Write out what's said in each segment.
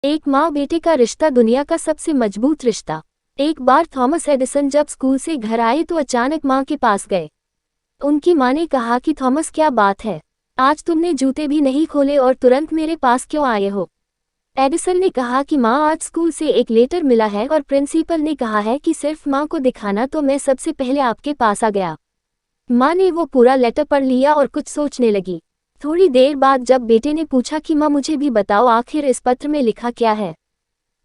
एक माँ बेटे का रिश्ता दुनिया का सबसे मजबूत रिश्ता। एक बार थॉमस एडिसन जब स्कूल से घर आए तो अचानक माँ के पास गए। उनकी माँ ने कहा कि थॉमस, क्या बात है, आज तुमने जूते भी नहीं खोले और तुरंत मेरे पास क्यों आए हो? एडिसन ने कहा कि माँ, आज स्कूल से एक लेटर मिला है और प्रिंसिपल ने कहा है कि सिर्फ माँ को दिखाना, तो मैं सबसे पहले आपके पास आ गया। माँ ने वो पूरा लेटर पढ़ लिया और कुछ सोचने लगी। थोड़ी देर बाद जब बेटे ने पूछा कि माँ, मुझे भी बताओ, आखिर इस पत्र में लिखा क्या है?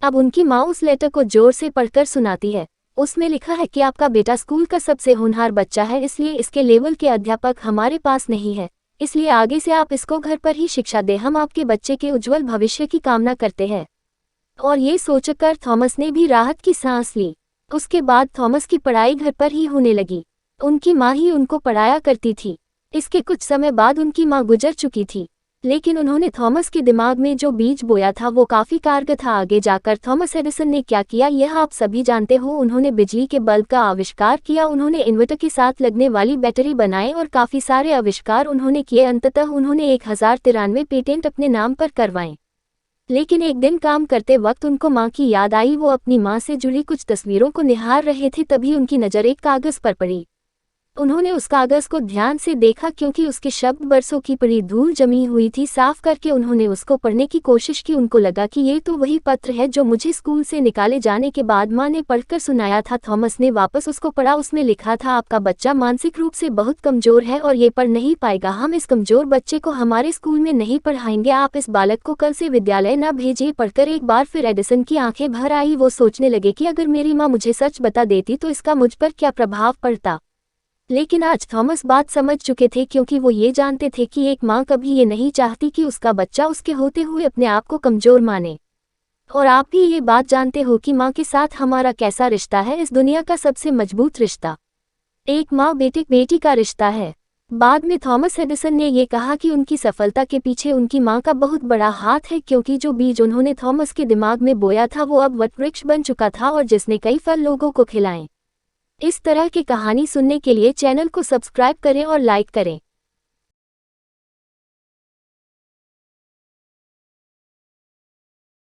अब उनकी माँ उस लेटर को जोर से पढ़कर सुनाती है। उसमें लिखा है कि आपका बेटा स्कूल का सबसे होनहार बच्चा है, इसलिए इसके लेवल के अध्यापक हमारे पास नहीं है, इसलिए आगे से आप इसको घर पर ही शिक्षा दें। हम आपके बच्चे के उज्जवल भविष्य की कामना करते हैं। और ये सोचकर थॉमस ने भी राहत की सांस ली। उसके बाद थॉमस की पढ़ाई घर पर ही होने लगी। उनकी माँ ही उनको पढ़ाया करती थी। इसके कुछ समय बाद उनकी माँ गुजर चुकी थी, लेकिन उन्होंने थॉमस के दिमाग में जो बीज बोया था वो काफी कारगर था। आगे जाकर थॉमस एडिसन ने क्या किया यह आप सभी जानते हो। उन्होंने बिजली के बल्ब का आविष्कार किया, उन्होंने इन्वर्टर के साथ लगने वाली बैटरी बनाई और काफी सारे आविष्कार उन्होंने किए। अंततः उन्होंने 1093 पेटेंट अपने नाम पर करवाए। लेकिन एक दिन काम करते वक्त उनको माँ की याद आई। वो अपनी माँ से जुड़ी कुछ तस्वीरों को निहार रहे थे, तभी उनकी नज़र एक कागज पर पड़ी। उन्होंने उस कागज को ध्यान से देखा, क्योंकि उसके शब्द बरसों की पड़ी धूल जमी हुई थी। साफ करके उन्होंने उसको पढ़ने की कोशिश की। उनको लगा कि ये तो वही पत्र है जो मुझे स्कूल से निकाले जाने के बाद माँ ने पढ़कर सुनाया था। थॉमस ने वापस उसको पढ़ा। उसमें लिखा था, आपका बच्चा मानसिक रूप से बहुत कमजोर है और ये पढ़ नहीं पाएगा। हम इस कमजोर बच्चे को हमारे स्कूल में नहीं पढ़ाएंगे। आप इस बालक को कल से विद्यालय न भेजिए। पढ़कर एक बार फिर एडिसन की आंखें भर आई। वो सोचने लगे कि अगर मेरी माँ मुझे सच बता देती तो इसका मुझ पर क्या प्रभाव पड़ता। लेकिन आज थॉमस बात समझ चुके थे, क्योंकि वो ये जानते थे कि एक माँ कभी ये नहीं चाहती कि उसका बच्चा उसके होते हुए अपने आप को कमजोर माने। और आप भी ये बात जानते हो कि माँ के साथ हमारा कैसा रिश्ता है। इस दुनिया का सबसे मजबूत रिश्ता एक माँ बेटी का रिश्ता है। बाद में थॉमस एडिसन ने ये कहा कि उनकी सफलता के पीछे उनकी माँ का बहुत बड़ा हाथ है, क्योंकि जो बीज उन्होंने थॉमस के दिमाग में बोया था वो अब वटवृक्ष बन चुका था और जिसने कई फल लोगों को खिलाए। इस तरह की कहानी सुनने के लिए चैनल को सब्सक्राइब करें और लाइक करें।